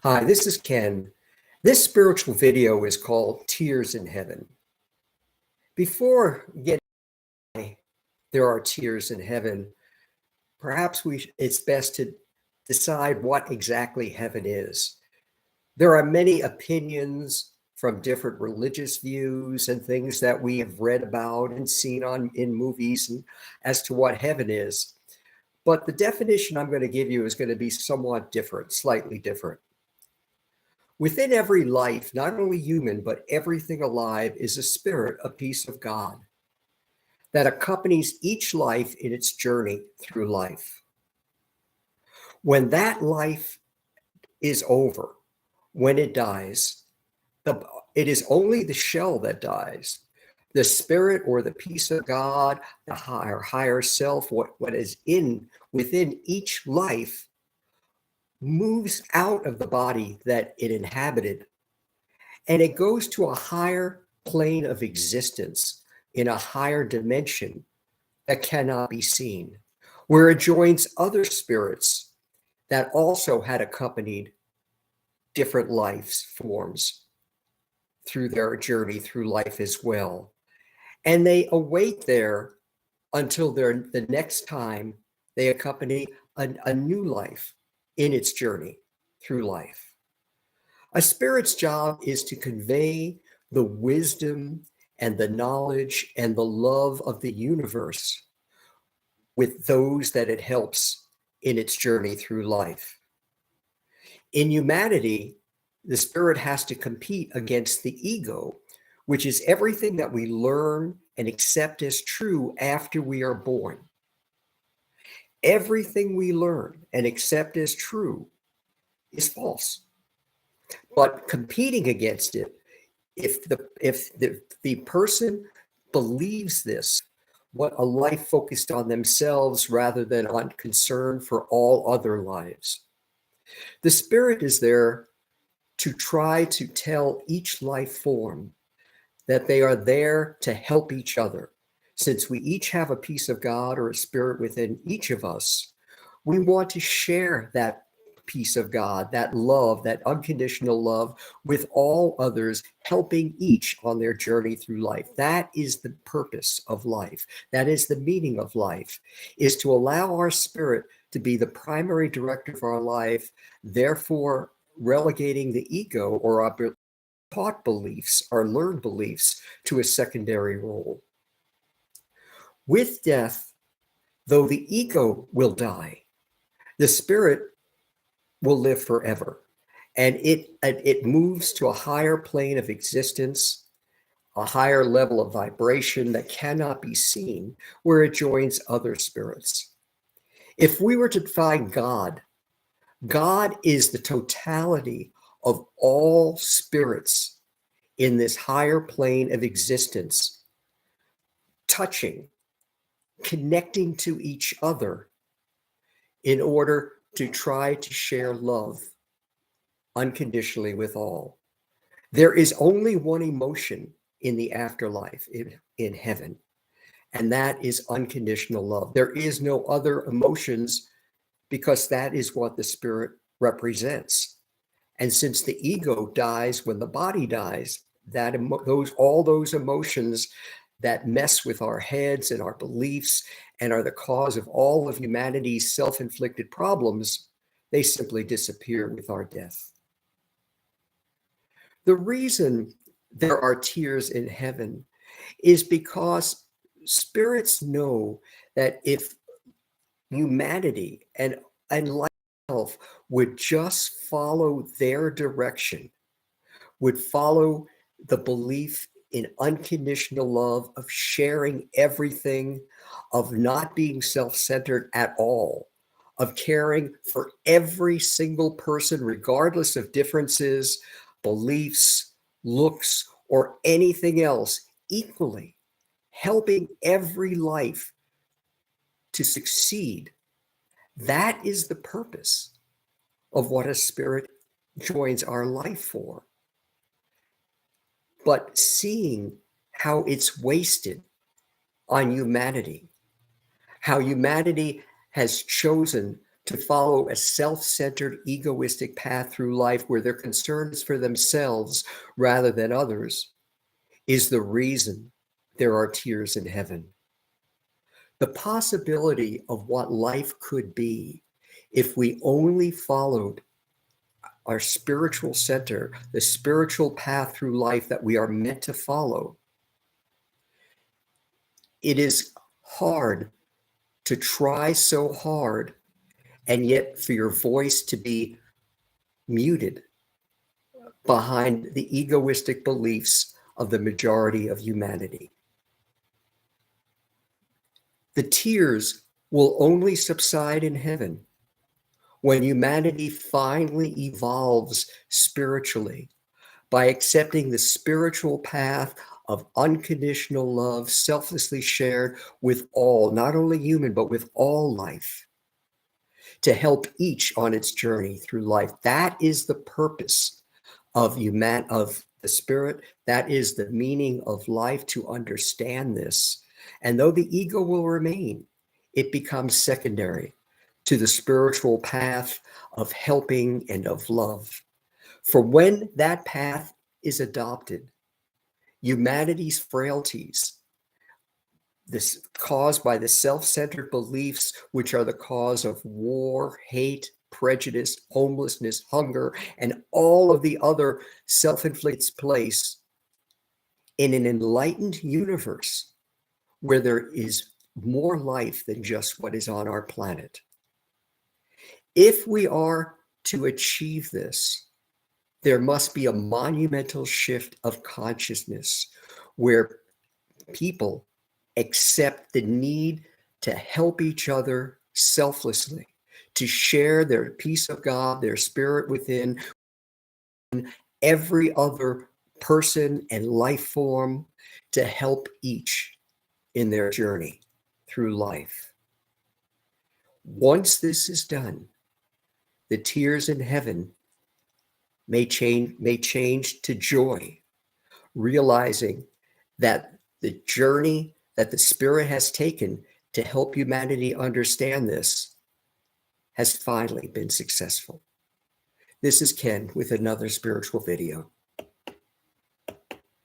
Hi, this is Ken. This spiritual video is called Tears in Heaven. Before getting why there are tears in heaven, perhaps it's best to decide what exactly heaven is. There are many opinions from different religious views and things that we have read about and seen in movies as to what heaven is. But the definition I'm going to give you is going to be somewhat different, slightly different. Within every life, not only human, but everything alive is a spirit, a piece of God that accompanies each life in its journey through life. When that life is over, when it dies, it is only the shell that dies. The spirit or the piece of God, the higher self, what is within each life moves out of the body that it inhabited, and it goes to a higher plane of existence in a higher dimension that cannot be seen, where it joins other spirits that also had accompanied different life forms through their journey through life as well. And they await there until the next time they accompany a new life in its journey through life. A spirit's job is to convey the wisdom and the knowledge and the love of the universe with those that it helps in its journey through life. In humanity, the spirit has to compete against the ego, which is everything that we learn and accept as true after we are born. Everything we learn and accept as true is false. But competing against it, if the person believes this, what a life focused on themselves rather than on concern for all other lives. The spirit is there to try to tell each life form that they are there to help each other. Since we each have a piece of God or a spirit within each of us, we want to share that piece of God, that love, that unconditional love with all others, helping each on their journey through life. That is the purpose of life. That is the meaning of life, is to allow our spirit to be the primary director of our life, therefore relegating the ego or our taught beliefs, our learned beliefs, to a secondary role. With death, though the ego will die, the spirit will live forever. And it moves to a higher plane of existence, a higher level of vibration that cannot be seen, where it joins other spirits. If we were to find God, God is the totality of all spirits in this higher plane of existence, touching, connecting to each other in order to try to share love unconditionally with all. There is only one emotion in the afterlife, in heaven, and that is unconditional love. There is no other emotions because that is what the spirit represents. And since the ego dies when the body dies, all those emotions that mess with our heads and our beliefs and are the cause of all of humanity's self-inflicted problems, they simply disappear with our death. The reason there are tears in heaven is because spirits know that if humanity and life itself would just follow their direction, would follow the belief in unconditional love, of sharing everything, of not being self-centered at all, of caring for every single person, regardless of differences, beliefs, looks, or anything else, equally, helping every life to succeed. That is the purpose of what a spirit joins our life for. But seeing how it's wasted on humanity, how humanity has chosen to follow a self-centered, egoistic path through life where their concern is for themselves rather than others is the reason there are tears in heaven. The possibility of what life could be if we only followed our spiritual center, the spiritual path through life that we are meant to follow. It is hard to try so hard and yet for your voice to be muted behind the egoistic beliefs of the majority of humanity. The tears will only subside in heaven when humanity finally evolves spiritually by accepting the spiritual path of unconditional love, selflessly shared with all, not only human, but with all life, to help each on its journey through life. That is the purpose of the spirit. That is the meaning of life, to understand this. And though the ego will remain, it becomes secondary to the spiritual path of helping and of love. For when that path is adopted, humanity's frailties, this caused by the self-centered beliefs, which are the cause of war, hate, prejudice, homelessness, hunger, and all of the other self-inflicted place in an enlightened universe where there is more life than just what is on our planet. If we are to achieve this, there must be a monumental shift of consciousness where people accept the need to help each other selflessly, to share their peace of God, their spirit within every other person and life form, to help each in their journey through life. Once this is done, the tears in heaven may change to joy, realizing that the journey that the Spirit has taken to help humanity understand this has finally been successful. This is Ken with another spiritual video.